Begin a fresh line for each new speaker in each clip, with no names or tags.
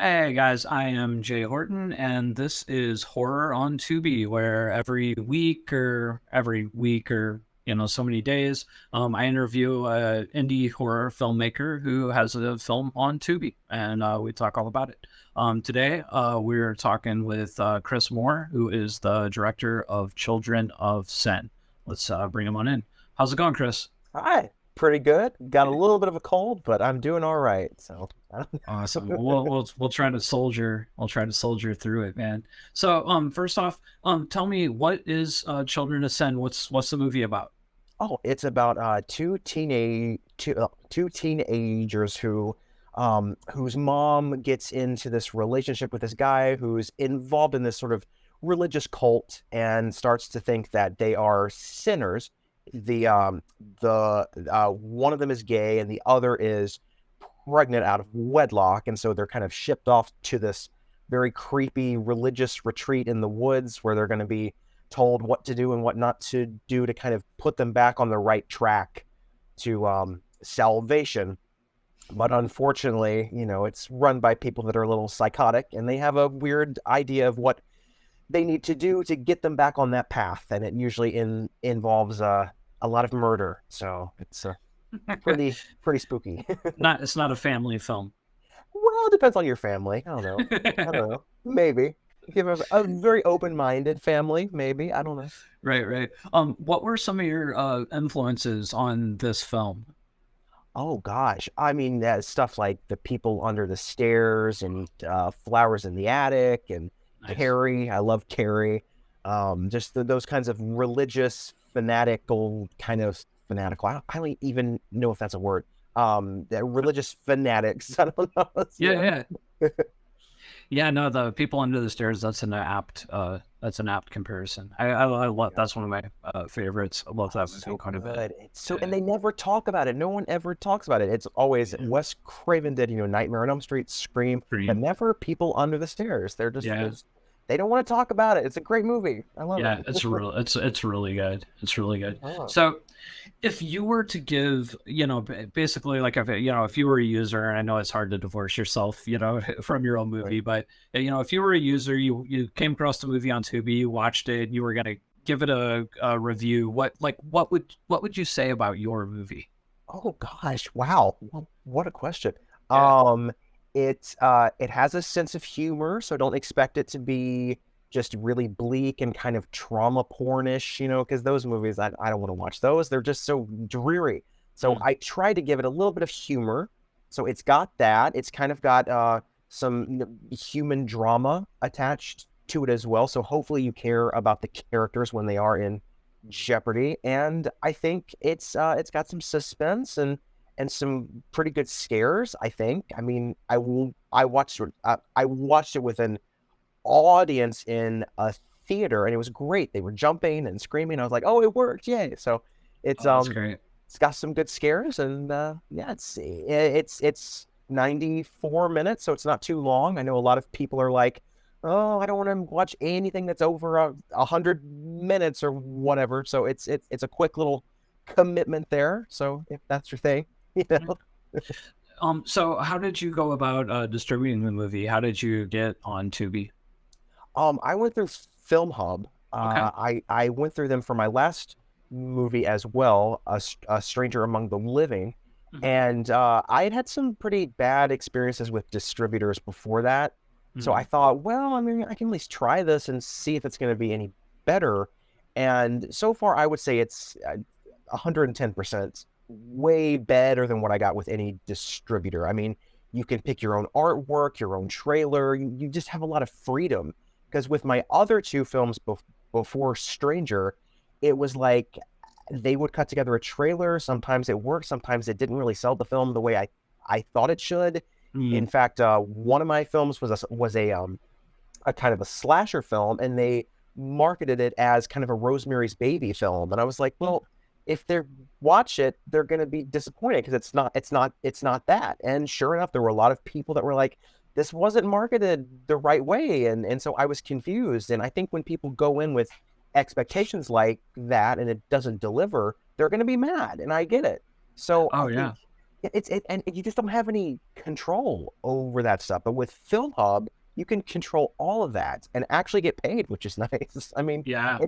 Hey guys, I am Jay Horton, and this is Horror on Tubi, where every week or so many days, I interview a indie horror filmmaker who has a film on Tubi, and we talk all about it. Today, we're talking with Chris Moore, who is the director of Children of Sen. Let's bring him on in. How's it going, Chris?
Hi, pretty good. Got a little bit of a cold, but I'm doing all right. So, I
Awesome.
don't
We'll try to soldier. We'll try to soldier through it, man. So, first off, tell me what is Children Ascend? What's the movie about?
oh, it's about two teenagers whose mom gets into this relationship with this guy who's involved in this sort of religious cult and starts to think that they are sinners. The one of them is gay and the other is pregnant out of wedlock, and so they're kind of shipped off to this very creepy religious retreat in the woods where they're going to be told what to do and what not to do to kind of put them back on the right track to salvation. But unfortunately, it's run by people that are a little psychotic and they have a weird idea of what they need to do to get them back on that path. And it usually involves a lot of murder. So it's pretty spooky.
Not It's not a family film.
Well, it depends on your family. I don't know. I don't know. Maybe. If you have a very open-minded family, maybe. I don't know.
Right, right. What were some of your influences on this film?
Oh gosh. I mean, stuff like The People Under the Stairs and Flowers in the Attic and
Nice.
Carrie. I love Carrie. Just those kinds of religious, fanatical kind of fanatical. I don't even know if that's a word. That religious fanatics. I don't know.
Yeah,
Yeah.
yeah, yeah. No, the People Under the Stairs. That's an apt comparison. I love that's one of my favorites. I love
Oh,
that movie
so
quite a bit.
good. And
Yeah,
they never talk about it. No one ever talks about it. It's always
yeah.
Wes Craven did, Nightmare on Elm Street, Scream, but
Dream.
never People Under the Stairs.
Yeah.
They don't want to talk about it. It's a great movie. I love
Yeah,
it.
it's really good. It's really good.
Oh,
So, if you were to give, basically like if you were a user, and I know it's hard to divorce yourself, from your own
right.
movie, but if you were a user, you came across the movie on Tubi, you watched it, you were gonna give it a review. What would you say about your movie?
Oh gosh, wow. What a question.
Yeah.
Um, it has a sense of humor, so don't expect it to be just really bleak and kind of trauma pornish, because those movies I don't want to watch those. They're just so dreary. So
Mm.
I try to give it a little bit of humor. So it's got that. It's kind of got some human drama attached to it as well. So hopefully you care about the characters when they are in jeopardy. And I think it's got some suspense and some pretty good scares. I think. I mean, I watched it with an audience in a theater, and it was great. They were jumping and screaming. I was like, "Oh, it worked! Yay!" So it's
Oh, that's great.
it's got some good scares, and yeah, it's 94 minutes, so it's not too long. I know a lot of people are like, "Oh, I don't want to watch anything that's over 100 minutes or whatever." So it's a quick little commitment there. So if that's your thing, you know.
So how did you go about distributing the movie? How did you get on Tubi?
I went through FilmHub.
Okay.
I went through them for my last movie as well, A Stranger Among the Living,
Mhm.
and I had had some pretty bad experiences with distributors before that. So I
Mhm.
thought, well, I mean, I can at least try this and see if it's going to be any better. And so far, I would say it's 110% way better than what I got with any distributor. I mean, you can pick your own artwork, your own trailer. You just have a lot of freedom. Because with my other two films before Stranger, it was like they would cut together a trailer. Sometimes it worked, sometimes it didn't really sell the film the way I thought it should. In
Mm.
fact, one of my films was a kind of a slasher film, and they marketed it as kind of a Rosemary's Baby film. And I was like, well, if they watch it, they're going to be disappointed because it's not that. And sure enough, there were a lot of people that were like, this wasn't marketed the right way, and so I was confused. And I think when people go in with expectations like that and it doesn't deliver, they're going to be mad, and I get it. So
Oh
I think
yeah.
and you just don't have any control over that stuff. But with FilmHub, you can control all of that and actually get paid, which is nice. I mean,
Yeah.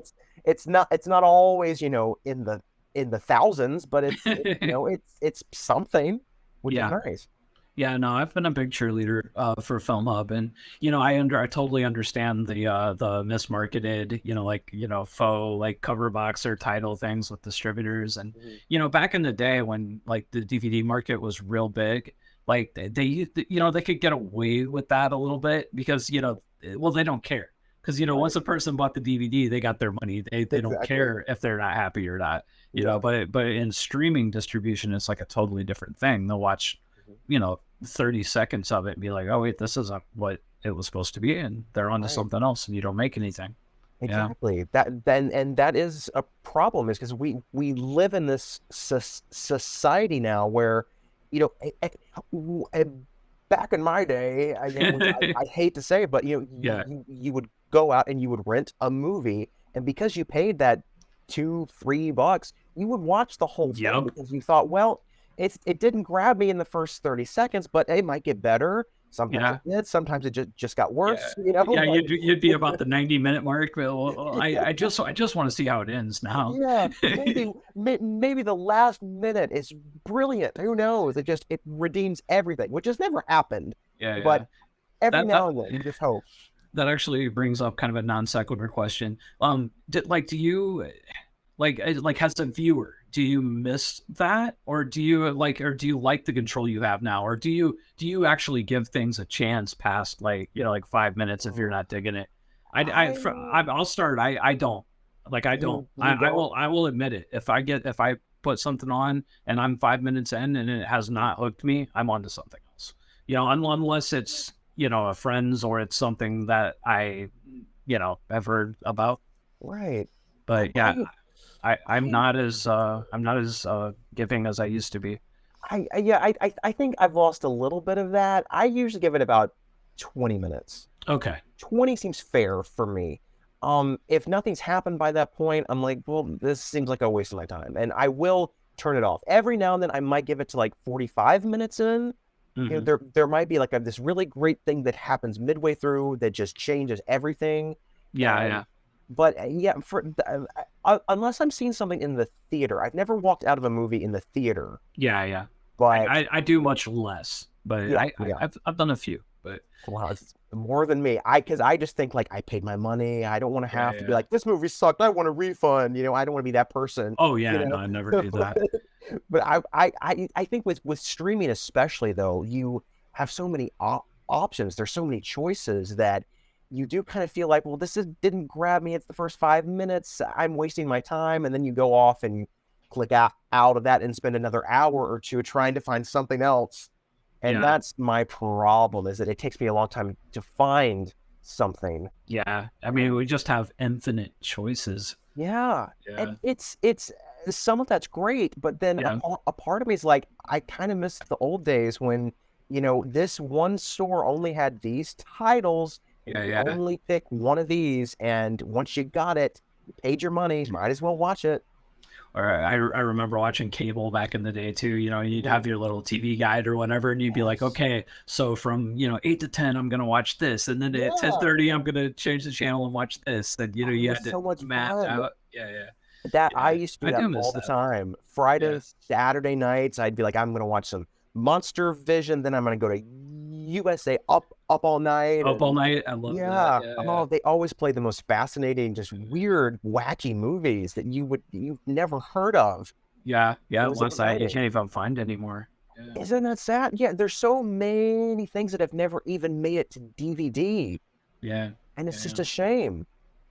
it's not always, in the thousands, but it's something, which is
Yeah.
nice.
Yeah, no, I've been a big cheerleader for FilmHub, and I totally understand the mismarketed, faux like cover box or title things with distributors, and
Mhm.
back in the day when like the DVD market was real big, like they used they could get away with that a little bit because well, they don't care because
Right.
once a person bought the DVD, they got their money. They don't
Exactly.
care if they're not happy or not.
Yeah.
But in streaming distribution, it's like a totally different thing. They'll watch
Mhm.
30 seconds of it and be like, oh, wait, this isn't what it was supposed to be. And they're onto
Right.
something else and you don't make anything. Yeah.
Exactly. That is a problem, is because we live in this society now where, you know, eh, eh, back in my day, which I hate to say it, but
Yeah.
you would go out and you would rent a movie, and because you paid that $2-3, you would watch the whole thing
Yep.
because you thought, well, it didn't grab me in the first 30 seconds, but it might get better. Sometimes it
Yeah.
did, sometimes it just got
Yeah.
worse,
Yeah.
like.
You'd be about the 90-minute mark. Well, I just want to see how it ends now.
Yeah, maybe the last minute is brilliant. Who knows? It redeems everything, which has never happened.
Yeah.
But
Yeah.
every
That, that,
now and then, you just hope.
that actually brings up kind of a non sequitur question. Do you like as a viewer, do you miss that, or do you like the control you have now, or do you actually give things a chance past like 5 minutes if you're
Oh,
not digging it?
I
I'll start. I don't like. I don't.
you don't.
I will admit it. If I put something on and I'm 5 minutes in and it has not hooked me, I'm on to something else. Unless it's a friend's or it's something that I have heard about.
Right.
But yeah,
I
I'm
I
not as giving as I used to be.
yeah, I think I've lost a little bit of that. I usually give it about 20 minutes.
Okay.
20 seems fair for me. If nothing's happened by that point, I'm like, well, this seems like a waste of my time, and I will turn it off. Every now and then, I might give it to like 45 minutes in.
Hmm.
There might be like this really great thing that happens midway through that just changes everything.
Yeah,
And
yeah,
but yeah, unless I'm seeing something in the theater, I've never walked out of a movie in the theater.
yeah, yeah.
But
I do much less, but
yeah, yeah.
I've done a few, but
Wow, it's more than me. Because I just think like I paid my money. I don't want to
yeah,
have to be
yeah.
like, this movie sucked. I want a refund. I don't want to be that person.
Oh
You
yeah, no,
know.
I never do that.
But I think with streaming especially though, you have so many options. There's so many choices that you do kind of feel like, well, didn't grab me. It's the first 5 minutes. I'm wasting my time, and then you go off and you click out of that and spend another hour or two trying to find something else. And
Yeah,
that's my problem, is that it takes me a long time to find something.
yeah. I mean,
And
we just have infinite choices.
yeah,
Yeah,
and it's some of that's great, but then
yeah,
a part of me is like, I kind of miss the old days when, this one store only had these titles, and
yeah,
you
yeah.
only pick one of these, and once you got it, you paid your money, might as well watch it.
Or I remember watching cable back in the day too. You'd
Mhm.
have your little TV guide or whatever, and you'd be like,
Yes.
okay, so from 8 to 10, I'm gonna watch this, and then at ten
Yeah.
thirty, I'm gonna change the channel and watch this. And
Oh, it
you
was
had to
so much
map
fun.
out. Yeah, yeah,
That I
yeah.
used to do
I
that
do miss
all the
that.
time.
Yeah.
Fridays, Saturday nights, I'd be like, I'm gonna watch some Monster Vision, then I'm gonna go to USA up all night,
Up all
and
night. I love that.
yeah.
Yeah, yeah,
Oh, they always play the most fascinating, just weird, wacky movies that you've never heard of.
yeah,
It
yeah.
was
Unless you
exciting.
can't even find anymore. Yeah,
Isn't that sad? Yeah, there's so many things that have never even made it to DVD,
yeah,
and it's just
yeah,
a shame.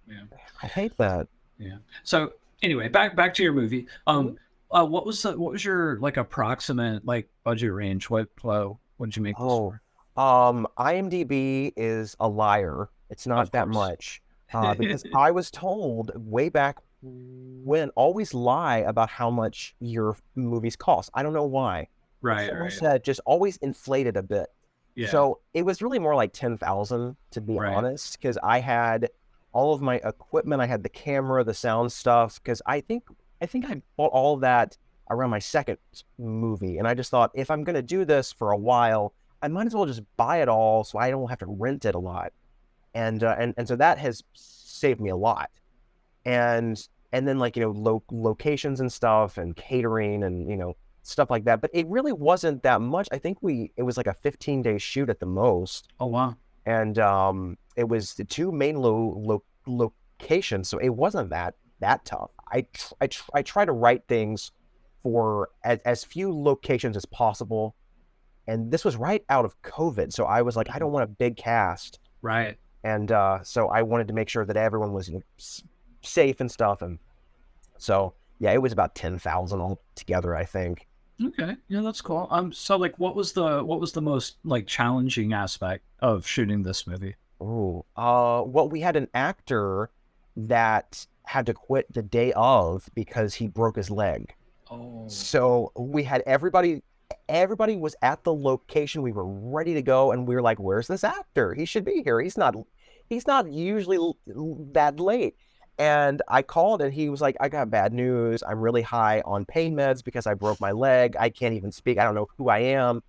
yeah,
I hate that.
yeah. So anyway, back to your movie.
Mhm.
What was your like approximate like budget range? What did you make this
Oh,
for?
IMDb is a liar. It's
Of
not that
course.
much. Because I was told way back when, always lie about how much your movies cost. I don't know why. But
Right,
someone
right.
said just always inflate it a bit.
Yeah,
So it was really more like 10,000, to be
right.
honest, because I had all of my equipment. I had the camera, the sound stuff, because I think I bought all of that around my second movie. And I just thought, if I'm going to do this for a while, I might as well just buy it all so I don't have to rent it a lot. And so that has saved me a lot. And then, like, locations and stuff and catering and, stuff like that. But it really wasn't that much. I think it was like a 15-day shoot at the most.
Oh, wow.
And it was the two main locations, so it wasn't that tough. I try to write things for as few locations as possible, and this was right out of COVID, so I was like, I don't want a big cast,
Right.
and so I wanted to make sure that everyone was safe and stuff, and so yeah, it was about 10,000 all together, I think.
Okay. Yeah, that's cool. So like what was the most like challenging aspect of shooting this movie?
Oh, well, we had an actor that had to quit the day of because he broke his leg.
Oh.
So we had everybody was at the location. We were ready to go, and we were like, "Where's this actor? He should be here. He's not usually that late." And I called, and he was like, "I got bad news. I'm really high on pain meds because I broke my leg. I can't even speak. I don't know who I am."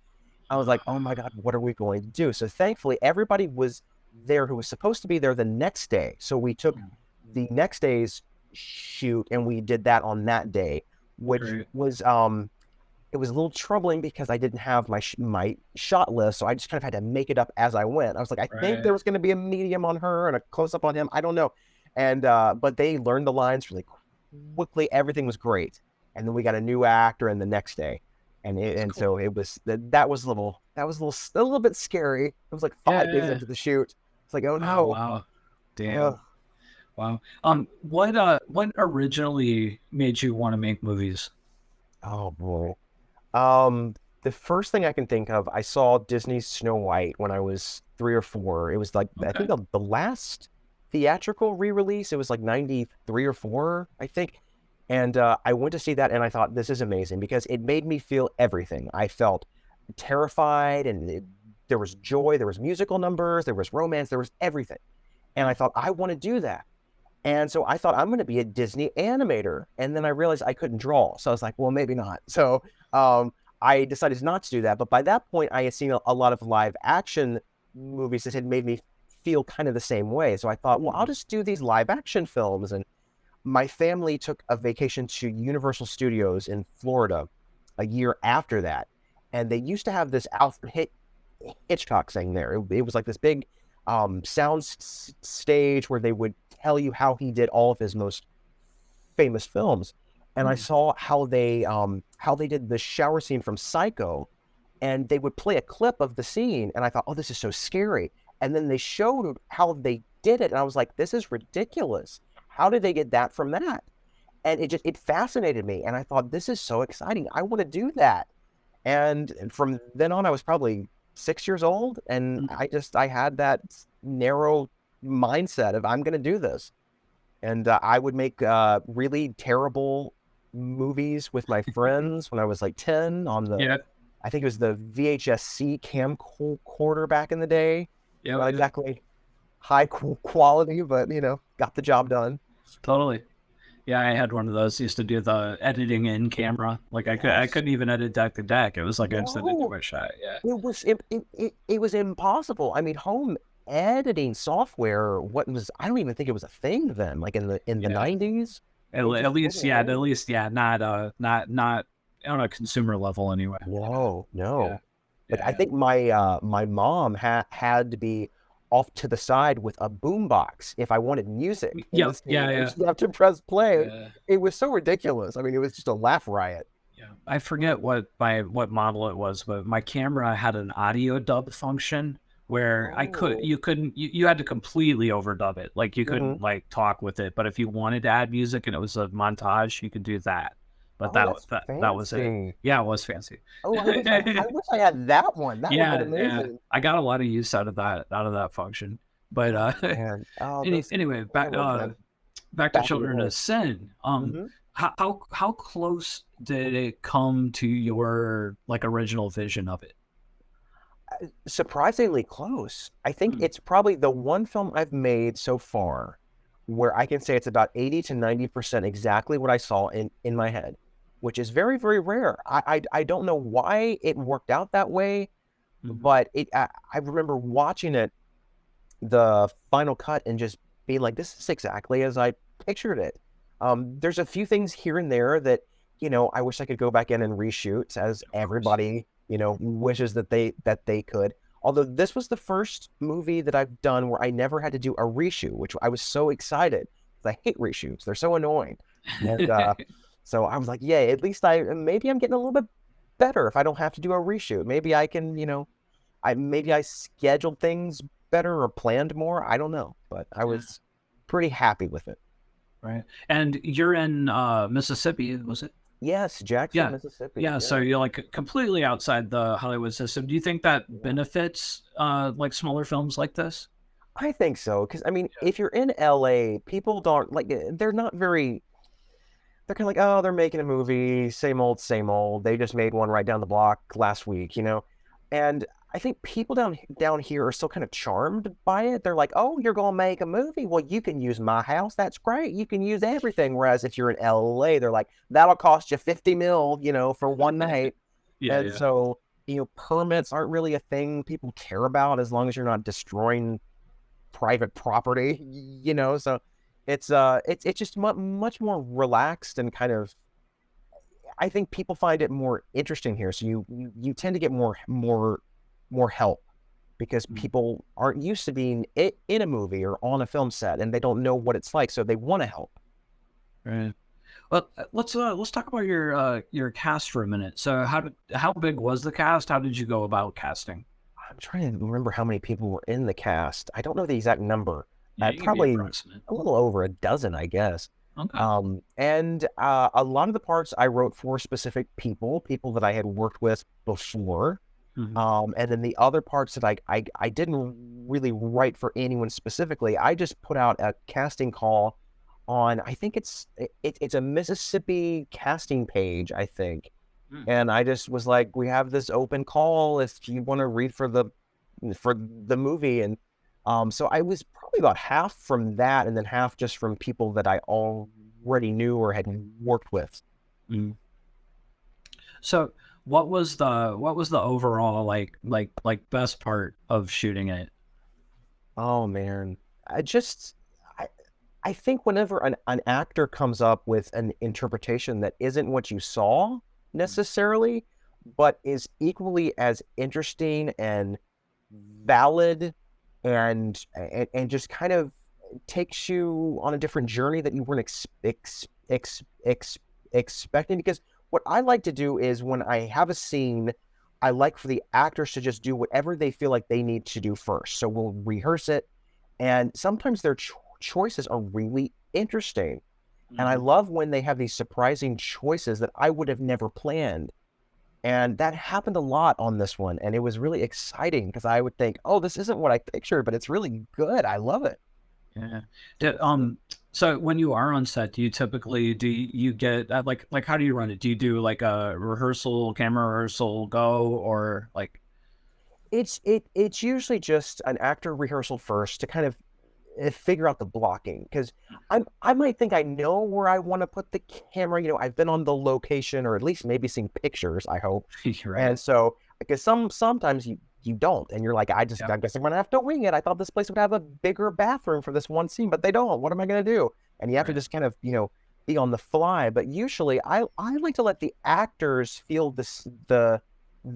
I was like, "Oh my God, what are we going to do?" So thankfully, everybody was there who was supposed to be there the next day. So we took the next day's shoot, and we did that on that day, which
Great.
was it was a little troubling because I didn't have my shot list, so I just kind of had to make it up as I went. I was like, I think
Right.
there was going to be a medium on her and a close up on him. I don't know. And but they learned the lines really quickly. Everything was great, and then we got a new actor in the next day, and
Cool.
so it was that was a little bit scary. It was like 5 days
Yeah.
into the shoot. It's like, oh
Oh,
no.
wow. Damn.
Uh,
Wow. What originally made you want to make movies?
oh boy. The first thing I can think of, I saw Disney's Snow White when I was 3 or 4. It was like, I
Okay.
think the last theatrical re-release. It was like 93 or 4, I think. And I went to see that, and I thought, this is amazing because it made me feel everything. I felt terrified, and there was joy, there was musical numbers, there was romance, there was everything. And I thought, I want to do that. And so I thought, I'm going to be a Disney animator. And then I realized I couldn't draw. So I was like, well, maybe not. So I decided not to do that. But by that point, I had seen a lot of live action movies that had made me feel kind of the same way. So I thought, well, I'll just do these live action films. And my family took a vacation to Universal Studios in Florida a year after that. And they used to have this Alfred Hitchcock thing there. It was like this big sound stage where they would tell you how he did all of his most famous films. And I saw how they did the shower scene from Psycho, and they would play a clip of the scene, and I thought, oh, this is so scary. And then they showed how they did it, and I was like, this is ridiculous. How did they get that from that? And it fascinated me, and I thought, this is so exciting. I want to do that. And from then on, I was probably 6 years old, and I had that narrow mindset of, I'm going to do this. And I would make really terrible movies with my friends when I was like 10 on
Yeah.
I think it was the VHS-C camcorder back in the day.
Yeah.
Not exactly high quality, but got the job done.
Totally. Yeah, I had one of those. Used to do the editing in camera. Like I couldn't even edit deck to deck. It was like instant into
No,
a shot. Yeah.
it was impossible. I mean, home editing software, I don't even think it was a thing then, like in the
Yeah.
90s.
At least, yeah. At least, yeah. Not on a consumer level anyway.
No.
Yeah.
But I
Yeah.
think my mom had to be off to the side with a boombox if I wanted music in
Yeah.
the scene.
Yeah.
And
Yeah.
she'd have to press play.
Yeah.
It was so ridiculous. I mean, it was just a laugh riot.
Yeah. I forget what model it was, but my camera had an audio dub function where
Oh.
you had to completely overdub it. Like you couldn't
Mhm.
like talk with it, but if you wanted to add music and it was a montage, you could do that. But
Oh, that's
that was it.
fancy.
Yeah, it was fancy.
Oh, I wish I had that one. That would have
Yeah,
been
yeah.
amazing.
I got a lot of use out of that function. But
Man, oh, those,
anyway,
I love them.
back to
Back in the
Children
day.
of Sin.
Mhm.
How close did it come to your like original vision of it?
Surprisingly close. I think
Hmm.
it's probably the one film I've made so far where I can say it's about 80 to 90% exactly what I saw in my head. which is very, very rare. I don't know why it worked out that way,
Mhm.
but I remember watching it, the final cut, and just being like, this is exactly as I pictured it. There's a few things here and there that, I wish I could go back in and reshoot, as
Of course.
everybody, wishes that they could. Although this was the first movie that I've done where I never had to do a reshoot, which I was so excited, because I hate reshoots. They're so annoying. And so I was like, yeah, at least maybe I'm getting a little bit better if I don't have to do a reshoot. Maybe I can, maybe I scheduled things better or planned more. I don't know, but I
Yeah.
was pretty happy with it.
Right. And you're in Mississippi, was it?
Yes, Jackson,
Yeah.
Mississippi.
Yeah. So
Yeah.
you're like completely outside the Hollywood system. Do you think that
Yeah.
benefits like smaller films like this?
I think so. Because, I mean,
Yeah.
if you're in LA, people don't like, they're not very, they're kind of like, oh, they're making a movie, same old, same old. They just made one right down the block last week. And I think people down here are still kind of charmed by it. They're like, oh, you're gonna make a movie? Well, you can use my house. That's great. You can use everything. Whereas if you're in LA, they're like, that'll cost you 50 mil, for one night.
Yeah.
And
Yeah.
so, permits aren't really a thing people care about, as long as you're not destroying private property. So it's just much more relaxed, and kind of, I think people find it more interesting here. So you tend to get more help, because
Mm.
people aren't used to being in a movie or on a film set, and they don't know what it's like, so they want to help.
Right. Well, let's talk about your cast for a minute. So how big was the cast? How did you go about casting?
I'm trying to remember how many people were in the cast. I don't know the exact number.
Yeah, you can be
Probably
approximate.
a little over a dozen, I guess.
Okay.
And a lot of the parts I wrote for specific people that I had worked with before.
Mhm.
And then the other parts that I didn't really write for anyone specifically. I just put out a casting call on, I think it's a Mississippi casting page, I think.
Mm.
And I just was like, we have this open call if you want to read for the movie. And so I was probably about half from that, and then half just from people that I already knew or had worked with.
Mm. So what was the overall like best part of shooting it?
Oh man. I just I I think whenever an actor comes up with an interpretation that isn't what you saw
Mm.
necessarily, but is equally as interesting and valid, and just kind of takes you on a different journey that you weren't expecting. Because what I like to do is, when I have a scene, I like for the actors to just do whatever they feel like they need to do first. So we'll rehearse it, and sometimes their choices are really interesting. And I
Mhm.
love when they have these surprising choices that I would have never planned. And that happened a lot on this one. And it was really exciting, because I would think, oh, this isn't what I pictured, but it's really good. I love it.
Yeah.
So,
So when you are on set, do you get like how do you run it? Do you do like a rehearsal, camera rehearsal go or like
it's usually just an actor rehearsal first, to kind of figure out the blocking, because I might think I know where I want to put the camera. I've been on the location, or at least maybe seen pictures, I hope.
you're right.
And so, because sometimes you don't, and you're like, I
Yep.
guess I'm gonna have to wing it. I thought this place would have a bigger bathroom for this one scene, but they don't. What am I gonna do? And you have to
Right.
just kind of, be on the fly. But usually, I like to let the actors feel the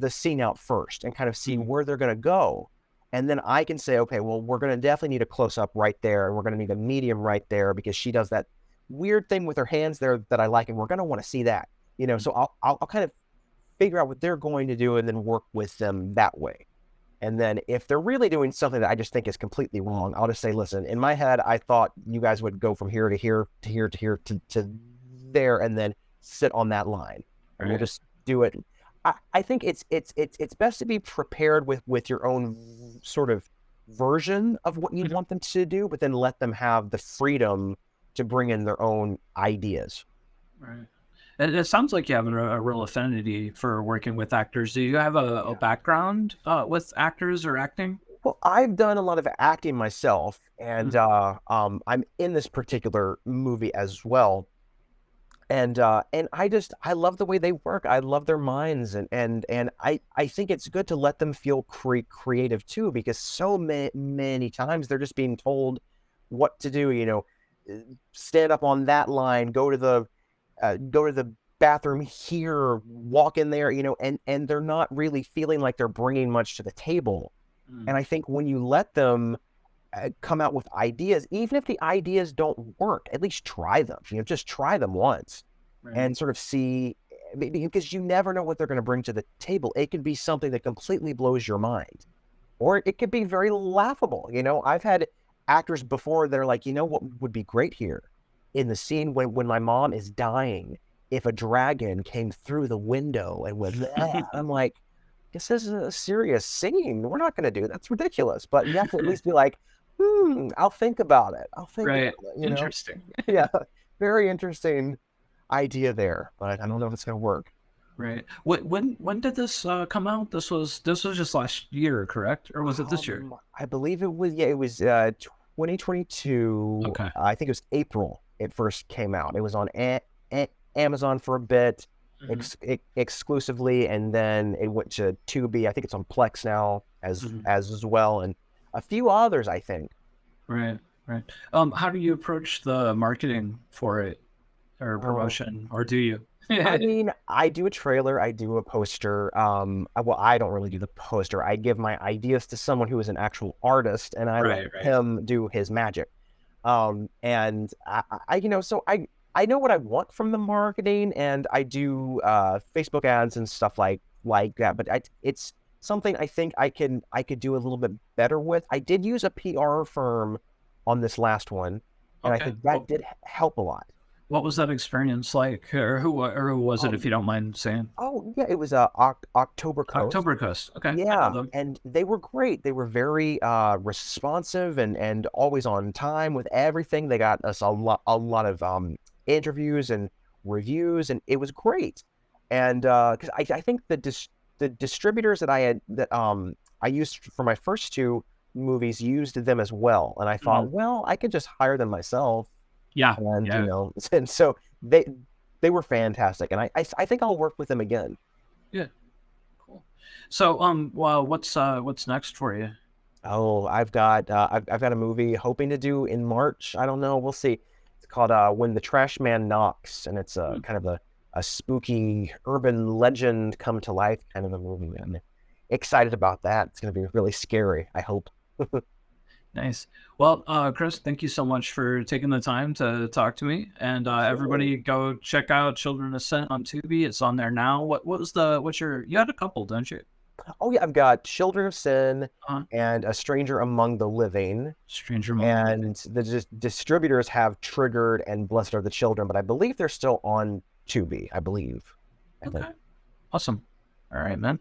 scene out first, and kind of see
Mhm.
where they're gonna go. And then I can say, okay, well, we're gonna definitely need a close up right there, and we're gonna need a medium right there, because she does that weird thing with her hands there that I like, and we're gonna want to see that. So I'll kind of figure out what they're going to do, and then work with them that way. And then if they're really doing something that I just think is completely wrong, I'll just say, listen, in my head, I thought you guys would go from here to here to here to here to there, and then sit on that line, and we'll
Right.
just do it. I think it's best to be prepared with your own sort of version of what you'd
Mhm.
want them to do, but then let them have the freedom to bring in their own ideas.
Right. It sounds like you have a real affinity for working with actors. Do you have a
Yeah.
background with actors or acting?
Well, I've done a lot of acting myself, and
Mhm.
I'm in this particular movie as well. And I love the way they work. I love their minds, and I think it's good to let them feel creative too, because so many times they're just being told what to do. Stand up on that line, go to the bathroom here, walk in there. And they're not really feeling like they're bringing much to the table. And I think when you let them come out with ideas, even if the ideas don't work, at least try them. Just try them once and sort of see, because you never know what they're going to bring to the table. It could be something that completely blows your mind, or it could be very laughable. I've had actors before that are like, what would be great here in the scene when my mom is dying, if a dragon came through the window and went, I'm like, this is a serious scene. We're not going to do that's ridiculous. But you have to at least be like, I'll think about it. I'll think
Right.
about it,
Interesting.
Yeah, very interesting idea there, but I don't know if it's going to work.
Right. When did this come out? This was just last year, correct? Or was it this year?
I believe it was, yeah, it was 2022.
Okay.
I think it was April it first came out. It was on Amazon for a bit, exclusively, and then it went to Tubi. I think it's on Plex now as well, and a few others, I think.
Right. Right. How do you approach the marketing for it, or promotion, or do you?
I mean, I do a trailer, I do a poster. Well, I don't really do the poster. I give my ideas to someone who is an actual artist, and I let him do his magic. And so I know what I want from the marketing, and I do Facebook ads and stuff like that. But it's something I think I could do a little bit better with. I did use a PR firm on this last one, and I think that did help a lot.
What was that experience like, or who was it, if you don't mind saying?
Oh yeah, it was October Coast.
October Coast. Okay.
Yeah, and they were great. They were very responsive and always on time with everything. They got us a lot of interviews and reviews, and it was great. And because I think the distributors that I used for my first two movies used them as well, and I thought, well, I could just hire them myself.
Yeah.
And and so they were fantastic, and I think I'll work with them again.
Yeah. Cool. So well, what's next for you?
Oh, I've got a movie hoping to do in March. I don't know, we'll see. It's called When the Trash Man Knocks, and it's kind of a spooky urban legend come to life kind of a movie. I'm excited about that. It's going to be really scary, I hope.
Nice. Well, Chris, thank you so much for taking the time to talk to me. And everybody, go check out Children of Sin on Tubi. It's on there now. You had a couple, don't you?
Oh yeah, I've got Children of Sin and A Stranger Among the Living. And the distributors have Triggered and Blessed Are the Children, but I believe they're still on Tubi. I believe.
Okay. Awesome. All right, man.